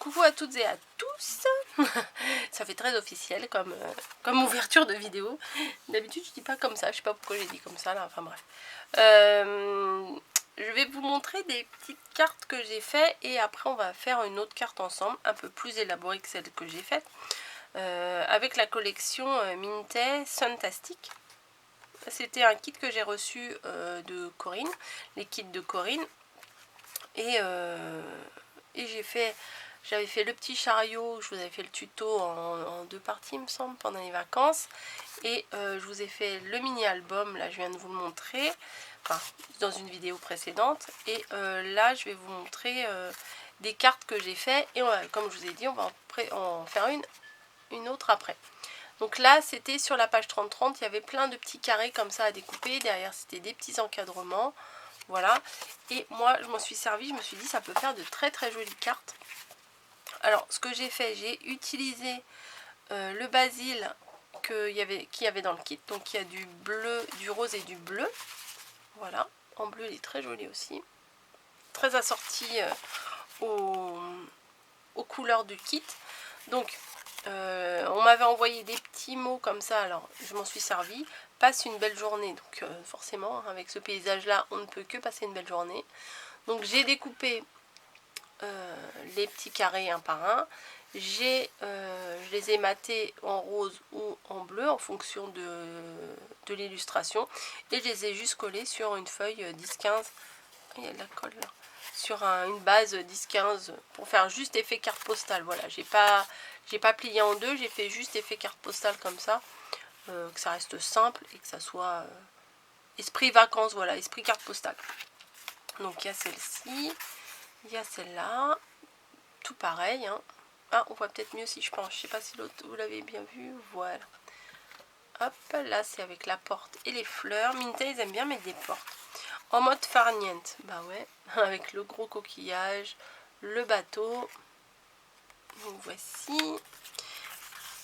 Coucou à toutes et à tous. Ça fait très officiel comme ouverture de vidéo. D'habitude je dis pas comme ça, je sais pas pourquoi j'ai dit comme ça là, enfin bref. Je vais vous montrer des petites cartes que j'ai fait et après on va faire une autre carte ensemble, un peu plus élaborée que celle que j'ai faite. Avec la collection Mintay Suntastic. C'était un kit que j'ai reçu de Corinne, les kits de Corinne. Et j'avais fait le petit chariot, je vous avais fait le tuto en deux parties il me semble pendant les vacances. Et je vous ai fait le mini album, là je viens de vous le montrer, enfin dans une vidéo précédente. Et là je vais vous montrer des cartes que j'ai fait et comme je vous ai dit on va en faire une autre après. Donc là c'était sur la page 30-30, il y avait plein de petits carrés comme ça à découper, derrière c'était des petits encadrements. Voilà, et moi je m'en suis servi, je me suis dit ça peut faire de très très jolies cartes. Alors ce que j'ai fait, j'ai utilisé le basil qu'il y avait dans le kit. Donc il y a du bleu, du rose et du bleu. Voilà, en bleu il est très joli aussi. Très assorti aux couleurs du kit. Donc on m'avait envoyé des petits mots comme ça, alors je m'en suis servi. Passe une belle journée, donc forcément avec ce paysage là on ne peut que passer une belle journée. Donc j'ai découpé les petits carrés un par un. Je les ai matés en rose ou en bleu en fonction de l'illustration, et je les ai juste collés sur une feuille 10-15. Il y a de la colle là, sur une base 10-15 pour faire juste effet carte postale. Voilà, j'ai pas plié en deux, j'ai fait juste effet carte postale comme ça, que ça reste simple et que ça soit esprit vacances. Voilà, esprit carte postale. Donc il y a celle-ci, il y a celle-là, tout pareil, hein. Ah, on voit peut-être mieux si je penche, je sais pas si l'autre vous l'avez bien vu. Voilà, hop là c'est avec la porte et les fleurs. Mintay ils aiment bien mettre des portes en mode farniente, bah ouais, avec le gros coquillage, le bateau. Donc voici,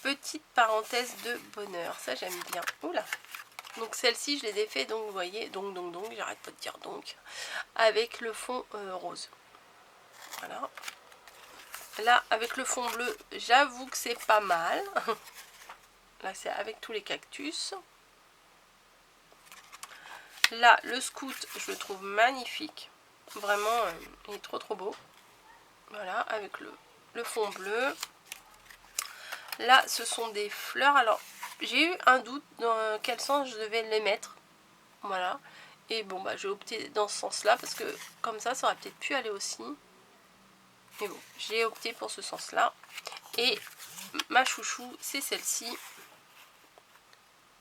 petite parenthèse de bonheur, ça j'aime bien. Oula, donc celle-ci je les ai fait, donc vous voyez, donc j'arrête pas de dire donc, avec le fond rose. Voilà, là avec le fond bleu j'avoue que c'est pas mal. Là c'est avec tous les cactus. Là le scout je le trouve magnifique, vraiment il est trop beau. Voilà, avec le fond bleu. Là ce sont des fleurs, alors j'ai eu un doute dans quel sens je devais les mettre. Voilà, et bon bah j'ai opté dans ce sens là parce que comme ça aurait peut-être pu aller aussi, mais bon j'ai opté pour ce sens là. Et ma chouchou c'est celle-ci.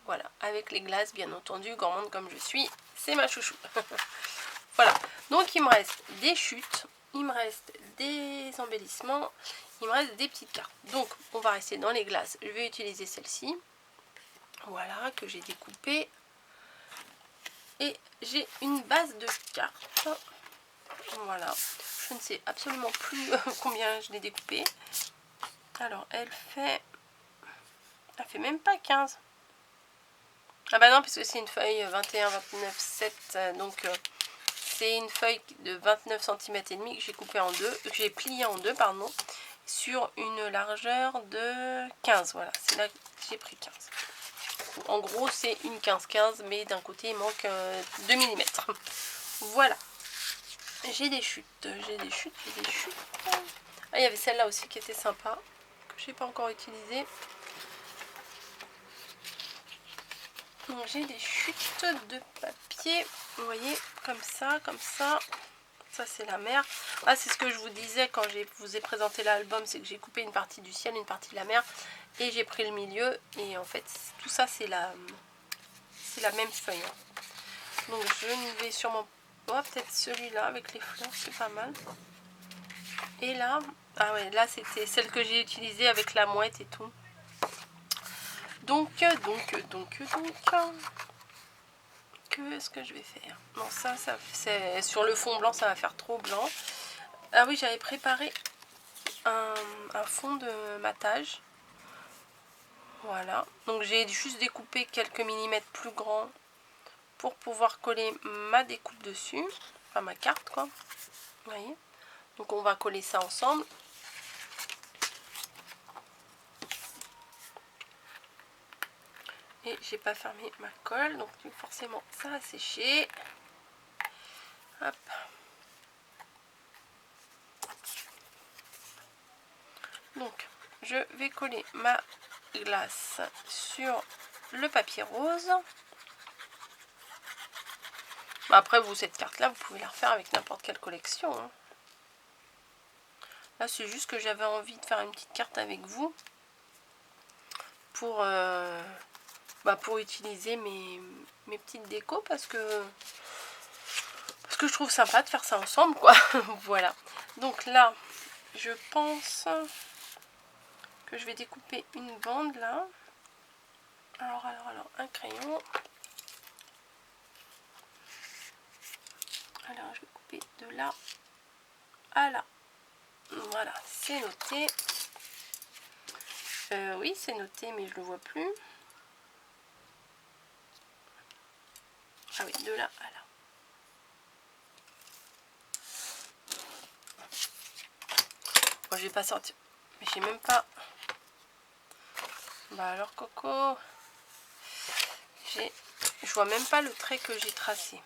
Voilà, avec les glaces bien entendu, gourmande comme je suis, c'est ma chouchou. Voilà, donc il me reste des chutes, il me reste des embellissements, il me reste des petites cartes. Donc on va rester dans les glaces, je vais utiliser celle-ci. Voilà, que j'ai découpée. Et j'ai une base de cartes. Voilà, je ne sais absolument plus combien je l'ai découpée. Alors elle fait même pas 15. Ah bah non, puisque c'est une feuille 21, 29, 7, donc c'est une feuille de 29 cm et demi que j'ai coupé en deux, que j'ai plié en deux, pardon, sur une largeur de 15. Voilà, c'est là que j'ai pris 15. En gros, c'est une 15-15, mais d'un côté, il manque 2 mm. Voilà. J'ai des chutes, j'ai des chutes. Ah, il y avait celle-là aussi qui était sympa, que je n'ai pas encore utilisée. Donc j'ai des chutes de papier, vous voyez, comme ça, comme ça. Ça c'est la mer. Ah, c'est ce que je vous disais quand je vous ai présenté l'album, c'est que j'ai coupé une partie du ciel, une partie de la mer, et j'ai pris le milieu. Et en fait, tout ça c'est la même feuille. Donc je ne vais sûrement pas, peut-être celui-là avec les fleurs, c'est pas mal. Et là, ah ouais, là c'était celle que j'ai utilisée avec la mouette et tout. Donc, qu'est-ce que je vais faire? Non, ça c'est sur le fond blanc, ça va faire trop blanc. Ah oui, j'avais préparé un fond de matage. Voilà, donc j'ai juste découpé quelques millimètres plus grands pour pouvoir coller ma découpe dessus, enfin ma carte quoi. Vous voyez, donc on va coller ça ensemble. Et j'ai pas fermé ma colle, donc forcément ça a séché. Hop. Donc je vais coller ma glace sur le papier rose. Après, vous, cette carte là, vous pouvez la refaire avec n'importe quelle collection, hein. Là c'est juste que j'avais envie de faire une petite carte avec vous pour utiliser mes petites décos, parce que je trouve sympa de faire ça ensemble, quoi. Voilà, donc là je pense que je vais découper une bande là. Alors un crayon. Alors je vais couper de là à là. Voilà, c'est noté. Oui, c'est noté, mais je le vois plus. Ah oui, de là à là. Bon, je vais pas sortir. Mais j'ai même pas. Bah alors Coco, je vois même pas le trait que j'ai tracé.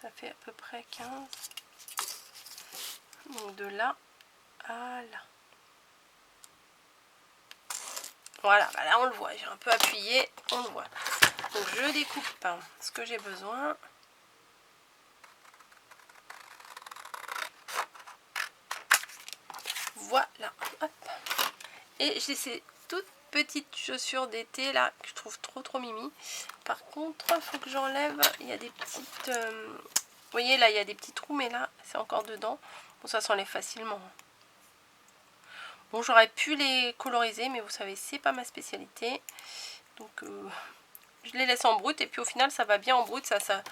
Ça fait à peu près 15. Donc de là à là. Voilà, bah là on le voit, j'ai un peu appuyé, on le voit. Donc je découpe ce que j'ai besoin. Voilà, hop. Et j'ai ces toutes petites chaussures d'été là que je trouve trop mimi. Par contre, il faut que j'enlève, il y a des petites... vous voyez là, il y a des petits trous, mais là, c'est encore dedans. Bon, ça s'enlève facilement. Bon, j'aurais pu les coloriser, mais vous savez, c'est pas ma spécialité. Donc, je les laisse en brut. Et puis au final, ça va bien en brut. Ça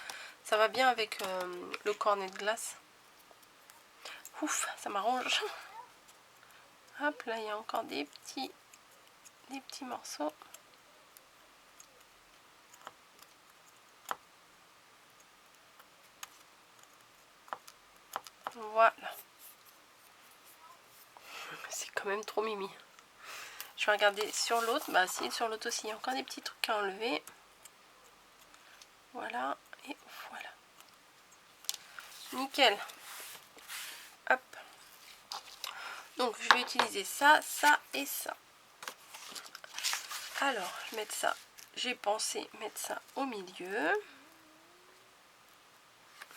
va bien avec le cornet de glace. Ouf, ça m'arrange. Hop, là, il y a encore des petits morceaux. Voilà. C'est quand même trop mimi. Je vais regarder sur l'autre. Bah si, sur l'autre aussi, il y a encore des petits trucs à enlever. Voilà, et voilà. Nickel. Hop. Donc, je vais utiliser ça, ça et ça. Alors, je vais mettre ça. J'ai pensé mettre ça au milieu.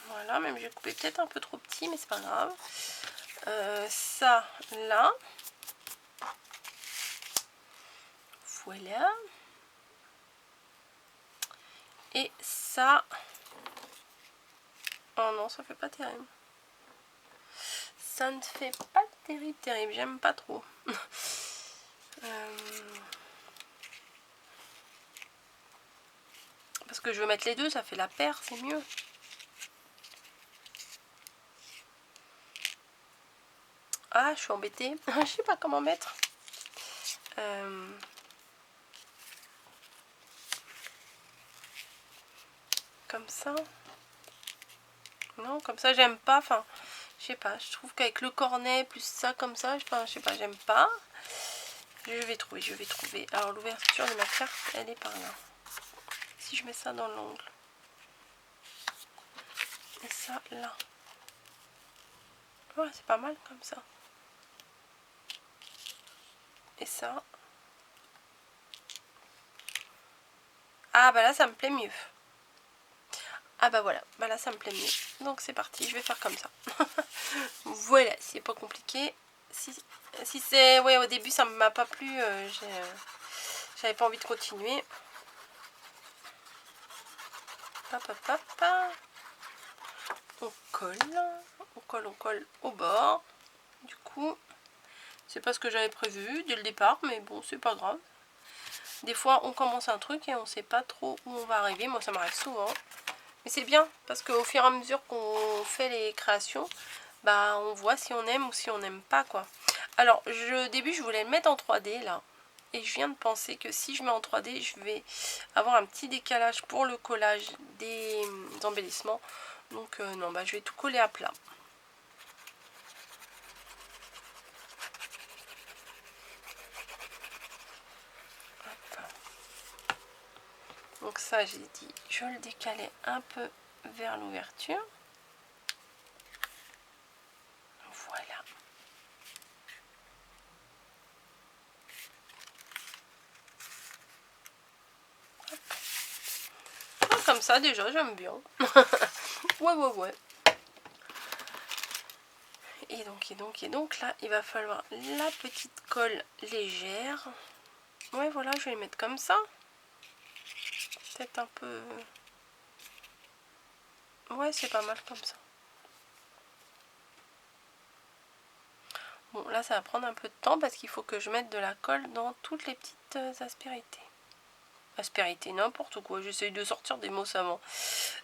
Voilà, même j'ai coupé peut-être un peu trop petit, mais c'est pas grave. Ça, là. Voilà. Et ça... Oh non, ça fait pas terrible. Ça ne fait pas terrible. J'aime pas trop. Parce que je veux mettre les deux, ça fait la paire, c'est mieux. Ah, je suis embêtée. Je sais pas comment mettre. Comme ça. Non, comme ça, j'aime pas. Enfin, je sais pas. Je trouve qu'avec le cornet plus ça comme ça, enfin, je sais pas, j'aime pas. Je vais trouver. Alors, l'ouverture de ma carte, elle est par là. Si je mets ça dans l'ongle. Et ça, là. Ouais, c'est pas mal comme ça. Et ça. Ah, bah là, ça me plaît mieux. Ah bah voilà, bah là ça me plaît mieux. Donc c'est parti, je vais faire comme ça. Voilà, c'est pas compliqué. Si c'est... Ouais, au début ça m'a pas plu, j'avais pas envie de continuer. Hop, hop, hop. On colle au bord. Du coup, c'est pas ce que j'avais prévu dès le départ, mais bon, c'est pas grave. Des fois, on commence un truc et on sait pas trop où on va arriver. Moi, ça m'arrive souvent. Mais c'est bien, parce qu'au fur et à mesure qu'on fait les créations, bah, on voit si on aime ou si on n'aime pas, quoi. Alors, au début, je voulais le mettre en 3D, là. Et je viens de penser que si je mets en 3D, je vais avoir un petit décalage pour le collage des embellissements. Donc, non, bah, je vais tout coller à plat. Hop. Donc ça, j'ai dit, je le décalais un peu vers l'ouverture. Voilà. Ah, comme ça, déjà, j'aime bien. Ouais. Et donc là, il va falloir la petite colle légère. Ouais, voilà, je vais les mettre comme ça. Peut-être un peu... Ouais, c'est pas mal comme ça. Bon, là, ça va prendre un peu de temps parce qu'il faut que je mette de la colle dans toutes les petites aspérités. Aspérités, n'importe quoi. J'essaye de sortir des mots savants.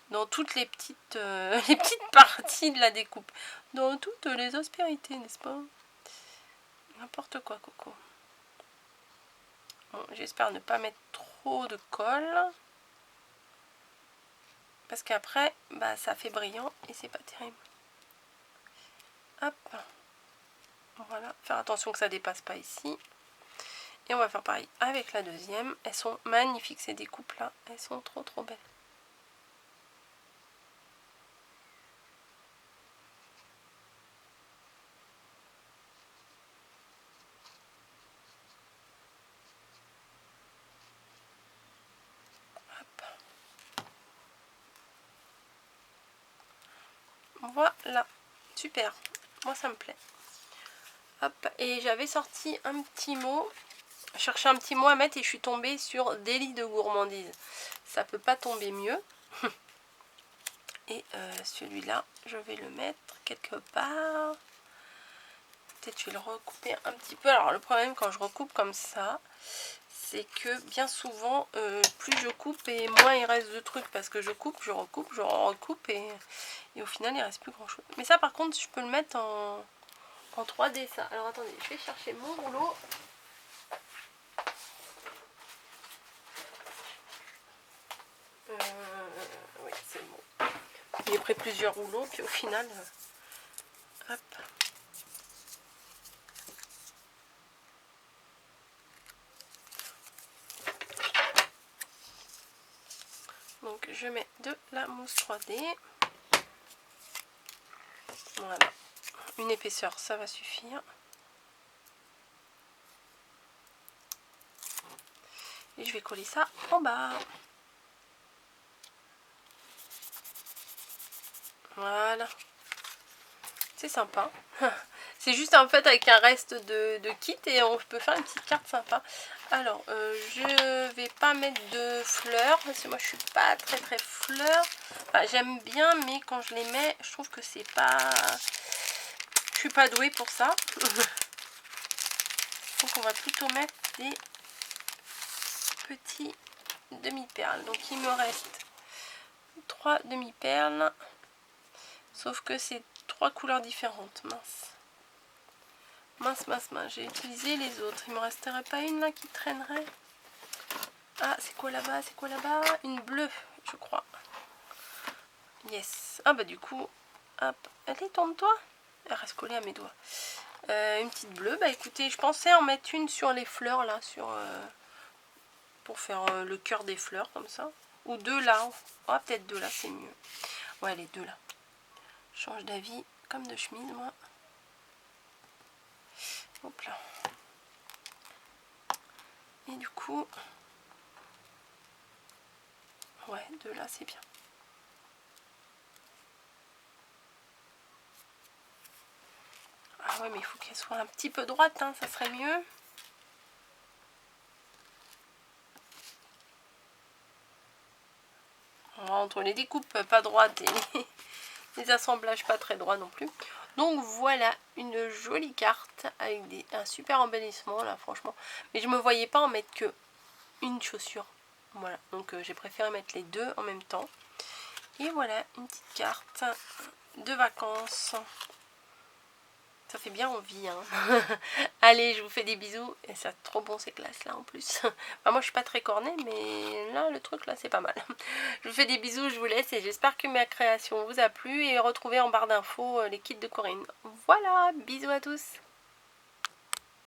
Dans toutes les petites, les petites parties de la découpe. Dans toutes les aspérités, n'est-ce pas? N'importe quoi, Coco. Bon, j'espère ne pas mettre trop de colle. Parce qu'après, bah, ça fait brillant et c'est pas terrible. Hop. Voilà. Faire attention que ça dépasse pas ici. Et on va faire pareil avec la deuxième. Elles sont magnifiques ces découpes là. Elles sont trop belles. Voilà, super, moi ça me plaît. Hop, et j'avais sorti un petit mot, je cherchais un petit mot à mettre et je suis tombée sur délit de gourmandise. Ça peut pas tomber mieux. Et celui-là, je vais le mettre quelque part. Peut-être je vais le recouper un petit peu. Alors le problème quand je recoupe comme ça, c'est que bien souvent, plus je coupe et moins il reste de trucs. Parce que je coupe, je recoupe et au final il reste plus grand chose. Mais ça par contre, je peux le mettre en 3D ça. Alors attendez, je vais chercher mon rouleau. Oui, c'est bon. J'ai pris plusieurs rouleaux, puis au final, hop. Donc je mets de la mousse 3D. Voilà. Une épaisseur, ça va suffire. Et je vais coller ça en bas. Voilà. C'est sympa. C'est juste en fait avec un reste de kit et on peut faire une petite carte sympa. Alors, je vais pas mettre de fleurs parce que moi je suis pas très fleurs. Enfin, j'aime bien, mais quand je les mets, je trouve que c'est pas... Je suis pas douée pour ça. Donc on va plutôt mettre des petits demi-perles. Donc il me reste 3 demi-perles. Sauf que c'est 3 couleurs différentes. Mince. J'ai utilisé les autres. Il me resterait pas une là qui traînerait. Ah, c'est quoi là-bas? Une bleue, je crois. Yes. Ah bah du coup, hop. Allez, tourne-toi. Elle reste collée à mes doigts. Une petite bleue. Bah écoutez, je pensais en mettre une sur les fleurs là, pour faire le cœur des fleurs comme ça. Ou deux là. Ah, peut-être deux là, c'est mieux. Ouais, les deux là. Je change d'avis comme de chemise, moi. Hop là. Et du coup, ouais, deux là, c'est bien. Ah ouais, mais il faut qu'elle soit un petit peu droite, hein, ça serait mieux. Entre les découpes pas droites et les assemblages pas très droits non plus. Donc voilà, une jolie carte avec un super embellissement là, franchement. Mais je me voyais pas en mettre que une chaussure. Voilà, donc j'ai préféré mettre les deux en même temps. Et voilà, une petite carte de vacances. Ça fait bien envie, hein. Allez, je vous fais des bisous. Et c'est trop bon ces glaces là en plus. Enfin, moi je suis pas très cornée, mais là le truc là c'est pas mal. Je vous fais des bisous, je vous laisse et j'espère que ma création vous a plu. Et retrouvez en barre d'infos les kits de Corinne. Voilà, bisous à tous.